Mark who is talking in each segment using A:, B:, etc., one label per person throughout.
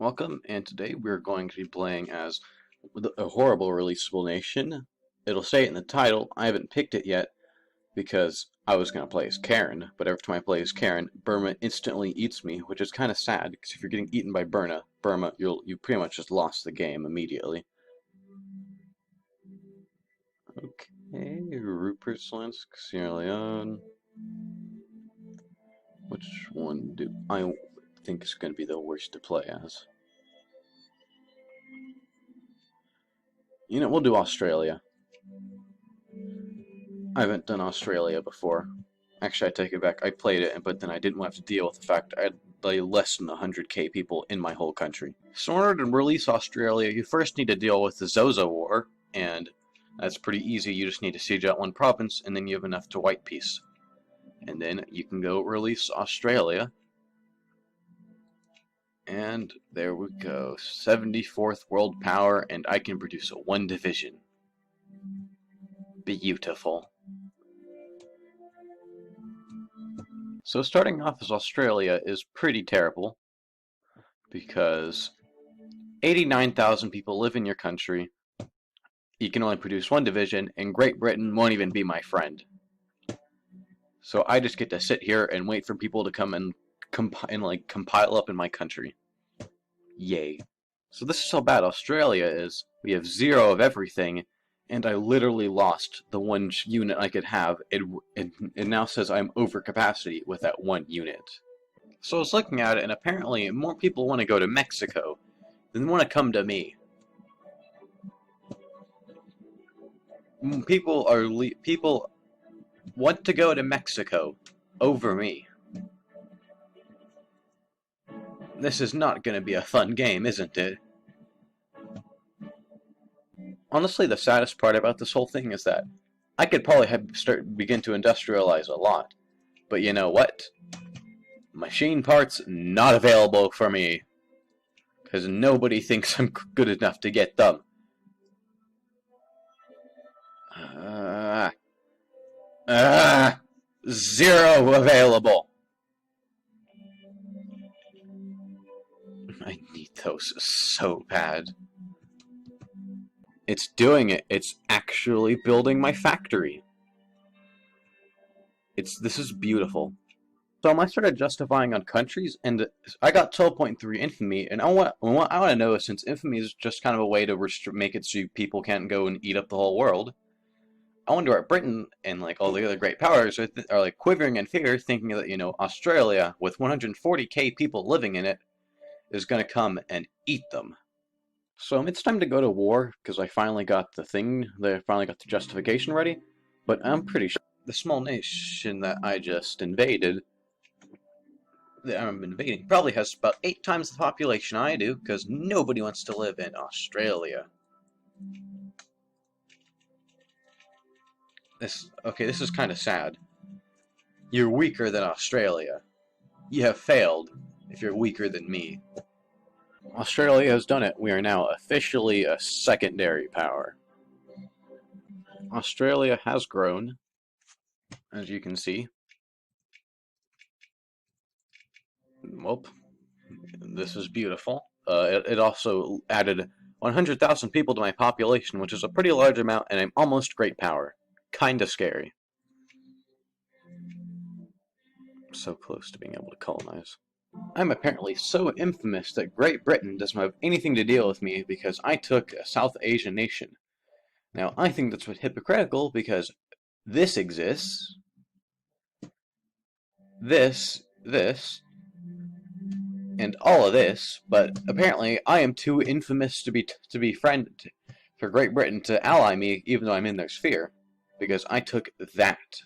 A: Welcome, and today we're going to be playing as a horrible releasable nation. It'll say it in the title. I haven't picked it yet because I was going to play as Karen, but every time I play as Karen, Burma instantly eats me, which is kind of sad because if you're getting eaten by Burma, you pretty much just lost the game immediately. Okay, Rupert Slensk, Sierra Leone. Which one do I think is going to be the worst to play as? You know, we'll do Australia. I haven't done Australia before. Actually, I take it back. I played it, but then I didn't have to deal with the fact I had like less than 100k people in my whole country. So in order to release Australia, you first need to deal with the Zozo War, and that's pretty easy. You just need to siege out one province, and then you have enough to white peace. And then you can go release Australia. And there we go. 74th world power, and I can produce a 1 division. Beautiful. So starting off as Australia is pretty terrible because 89,000 people live in your country. You can only produce 1 division, and Great Britain won't even be my friend. So I just get to sit here and wait for people to come and compile up in my country. Yay. So this is how bad Australia is. We have 0 of everything, and I literally lost the 1 unit I could have. It now says I'm over capacity with that 1 unit. So I was looking at it, and apparently more people want to go to Mexico than want to come to me. People want to go to Mexico over me. This is not going to be a fun game, isn't it? Honestly, the saddest part about this whole thing is that I could probably begin to industrialize a lot. But you know what? Machine parts not available for me. Because nobody thinks I'm good enough to get them. 0 available. I need those so bad. It's doing it. It's actually building my factory. This is beautiful. So I started justifying on countries, and I got 12.3 infamy, and I want to know, since infamy is just kind of a way to make it so people can't go and eat up the whole world, I wonder where Britain and like all the other great powers are like quivering in fear, thinking that, you know, Australia with 140k people living in it is going to come and eat them. So it's time to go to war, because I finally got the justification ready, but I'm pretty sure the small nation that I just invaded, that I'm invading, probably has about 8 times the population I do, because nobody wants to live in Australia. This is kind of sad. You're weaker than Australia. You have failed if you're weaker than me. Australia has done it. We are now officially a secondary power. Australia has grown, as you can see. Well, this is beautiful. It also added 100,000 people to my population, which is a pretty large amount, and I'm almost great power. Kinda scary. So close to being able to colonize. I'm apparently so infamous that Great Britain doesn't have anything to deal with me because I took a South Asian nation. Now, I think that's hypocritical because this exists, this, and all of this, but apparently I am too infamous to be friend for Great Britain to ally me, even though I'm in their sphere, because I took that.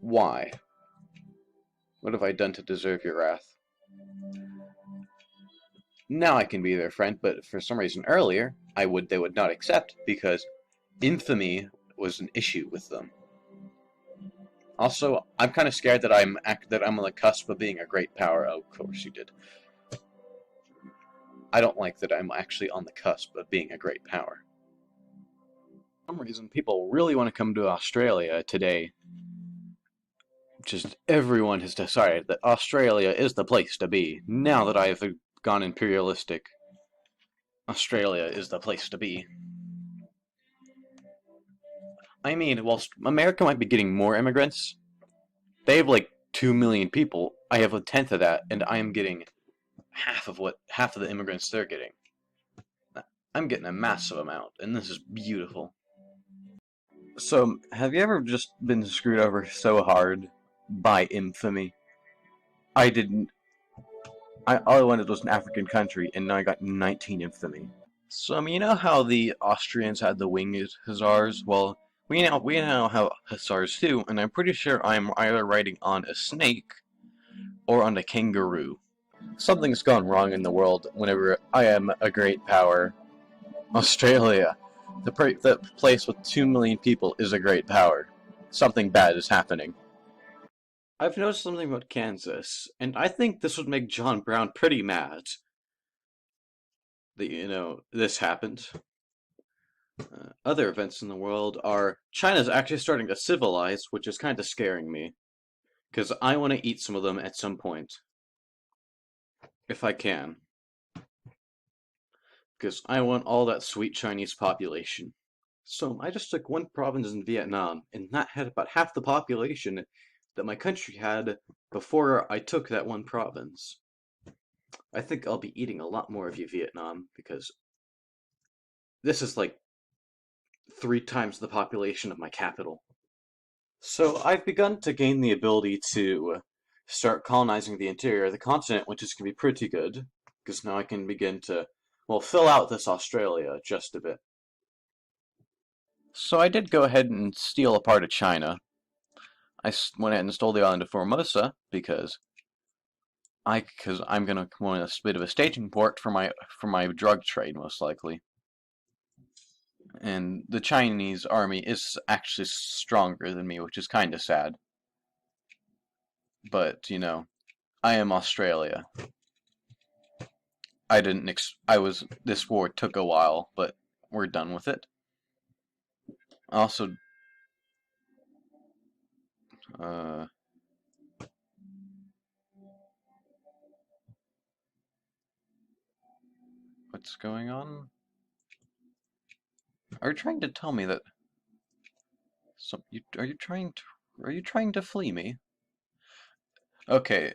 A: Why? What have I done to deserve your wrath? Now I can be their friend, but for some reason earlier, they would not accept, because infamy was an issue with them. Also, I'm kind of scared that I'm on the cusp of being a great power. Oh, of course you did. I don't like that I'm actually on the cusp of being a great power. For some reason, people really want to come to Australia today. just everyone has decided that Australia is the place to be. Now that I've gone imperialistic, Australia is the place to be. I mean, whilst America might be getting more immigrants, they have like 2 million people. I have a tenth of that, and I am getting half of the immigrants they're getting. I'm getting a massive amount, and this is beautiful. So, have you ever just been screwed over so hard by infamy? I didn't. All I wanted was an African country, and now I got 19 infamy. So, you know how the Austrians had the winged hussars? Well, we now have hussars too, and I'm pretty sure I'm either riding on a snake or on a kangaroo. Something's gone wrong in the world whenever I am a great power. Australia, the place with 2 million people, is a great power. Something bad is happening. I've noticed something about Kansas, and I think this would make John Brown pretty mad that, this happened. Other events in the world are China's actually starting to civilize, which is kind of scaring me, because I want to eat some of them at some point, if I can, because I want all that sweet Chinese population. So I just took one province in Vietnam, and that had about half the population that my country had before I took that one province. I think I'll be eating a lot more of you, Vietnam, because this is like 3 times the population of my capital. So I've begun to gain the ability to start colonizing the interior of the continent, which is going to be pretty good, because now I can begin to, well, fill out this Australia just a bit. So I did go ahead and steal a part of China. I went ahead and stole the island of Formosa because I'm gonna want a bit of a staging port for my drug trade, most likely. And the Chinese army is actually stronger than me, which is kind of sad. But I am Australia. I didn't. This war took a while, but we're done with it. Also, uh, what's going on? Are you trying to tell me that? Are you trying to flee me? Okay.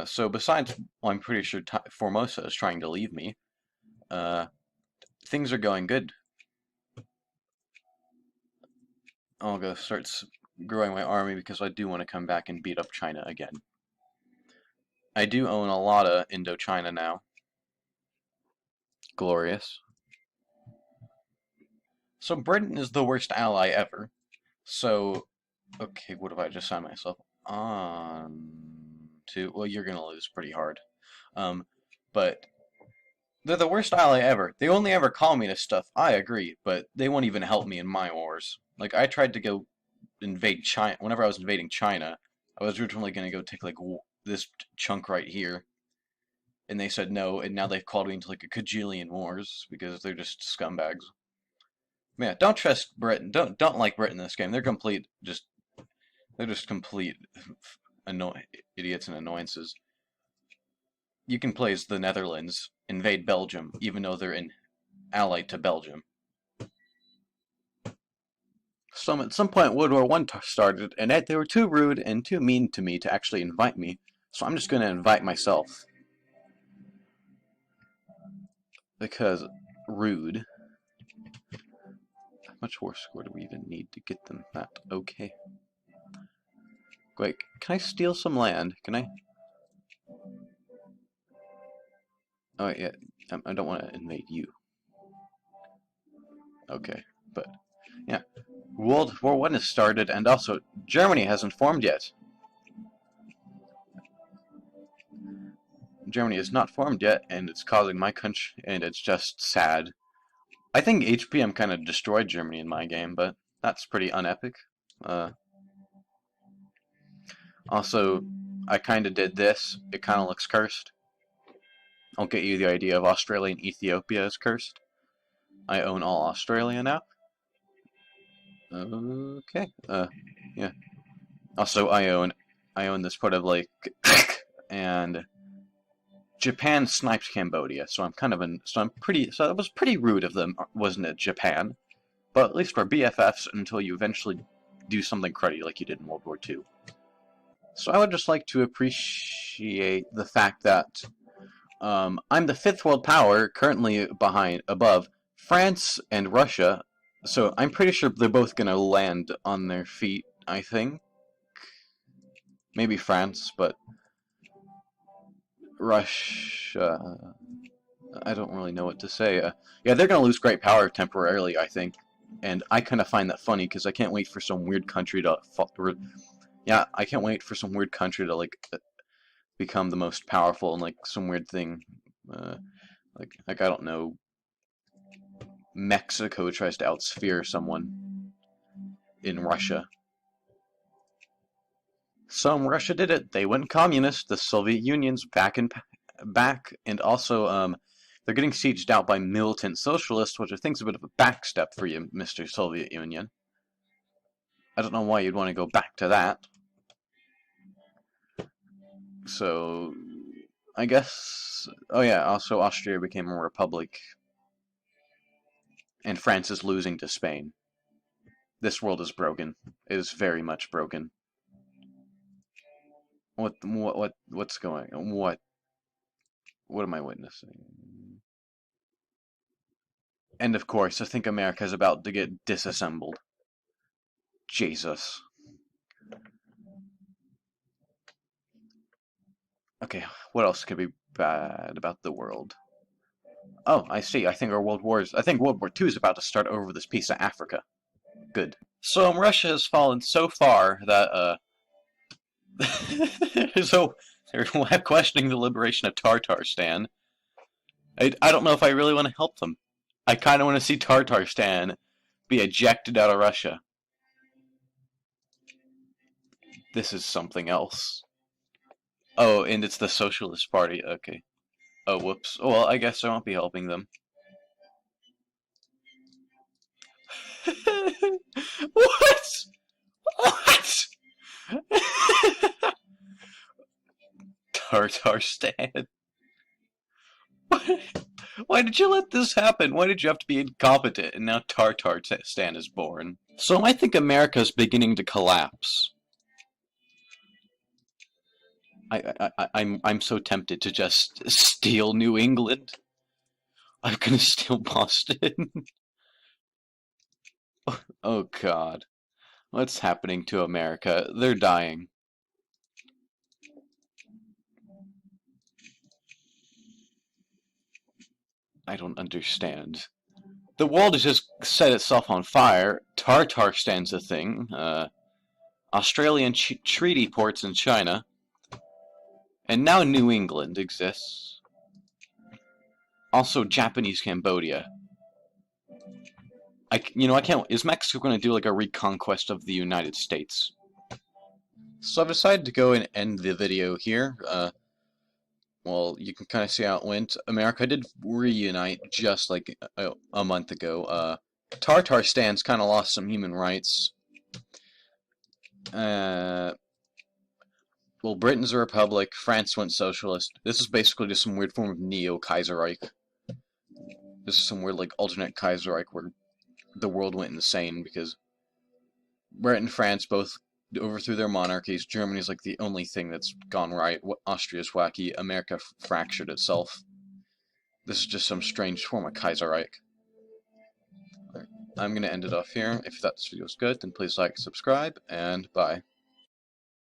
A: So besides, well, I'm pretty sure Formosa is trying to leave me. Uh, things are going good. I'll go start growing my army because I do want to come back and beat up China again. I do own a lot of Indochina now. Glorious. So Britain is the worst ally ever. So, okay, what have I just signed myself on to? Well, you're gonna lose pretty hard. But they're the worst ally ever. They only ever call me to stuff. I agree, but they won't even help me in my wars. Like, I tried to go invade China. Whenever I was invading China, I was originally gonna go take like this chunk right here, and they said no, and now they've called me into like a cajillion wars because they're just scumbags. Yeah, don't trust Britain. Don't like Britain in this game. They're just complete idiots and annoyances. You can play as the Netherlands, invade Belgium, even though they're allied to Belgium. At some point, World War I started, and they were too rude and too mean to me to actually invite me, so I'm just going to invite myself. Because rude. How much war score do we even need to get them that? Okay. Wait, can I steal some land? Can I? Oh, yeah. I don't want to invade you. Okay, but yeah. World War I has started, and also Germany hasn't formed yet. Germany is not formed yet, and it's causing my country, and it's just sad. I think HPM kind of destroyed Germany in my game, but that's pretty unepic. Also, I kind of did this. It kind of looks cursed. I'll get you the idea of Australia and Ethiopia is cursed. I own all Australia now. Okay. Yeah. Also, I own I own this part of like, and Japan sniped Cambodia, so I'm kind of so that was pretty rude of them, wasn't it, Japan? But at least we're BFFs until you eventually do something cruddy like you did in World War II. So I would just like to appreciate the fact that I'm the fifth world power, currently above France and Russia, so I'm pretty sure they're both gonna land on their feet, I think. Maybe France, but Russia, I don't really know what to say. Yeah, they're gonna lose great power temporarily, I think, and I kind of find that funny because I can't wait for some weird country to yeah, I can't wait for some weird country to like become the most powerful and like some weird thing, like I don't know, Mexico tries to outsphere someone in Russia. So Russia did it. They went communist. The Soviet Union's back, and also they're getting sieged out by militant socialists, which I think is a bit of a backstep for you, Mr. Soviet Union. I don't know why you'd want to go back to that. So, I guess... Oh yeah, also Austria became a republic. And France is losing to Spain. This world is broken. It is very much broken. What's going on? What am I witnessing? And of course, I think America's about to get disassembled. Jesus. Okay, what else could be bad about the world? Oh, I see. I think World War II is about to start over this piece of Africa. Good. So Russia has fallen so far that so they're questioning the liberation of Tartarstan. I don't know if I really want to help them. I kind of want to see Tartarstan be ejected out of Russia. This is something else. Oh, and it's the Socialist Party. Okay. Oh, whoops. Well, I guess I won't be helping them. What? What? Tartarstan. Why did you let this happen? Why did you have to be incompetent? And now Tartarstan is born. So I think America's beginning to collapse. I'm so tempted to just steal New England. I'm gonna steal Boston. Oh God. What's happening to America? They're dying. I don't understand. The world has just set itself on fire. Tartarstan's a thing. Australian treaty ports in China. And now New England exists. Also Japanese Cambodia. I can't... Is Mexico going to do like a reconquest of the United States? So I've decided to go and end the video here. Well, you can kind of see how it went. America did reunite just like a month ago. Tartarstan's kind of lost some human rights. Well, Britain's a republic. France went socialist. This is basically just some weird form of Neo-Kaiserreich. This is some weird like alternate Kaiserreich where the world went insane because Britain and France both overthrew their monarchies. Germany's like the only thing that's gone right. Austria's wacky. America fractured itself. This is just some strange form of Kaiserreich. I'm going to end it off here. If that video is good, then please like, subscribe, and bye.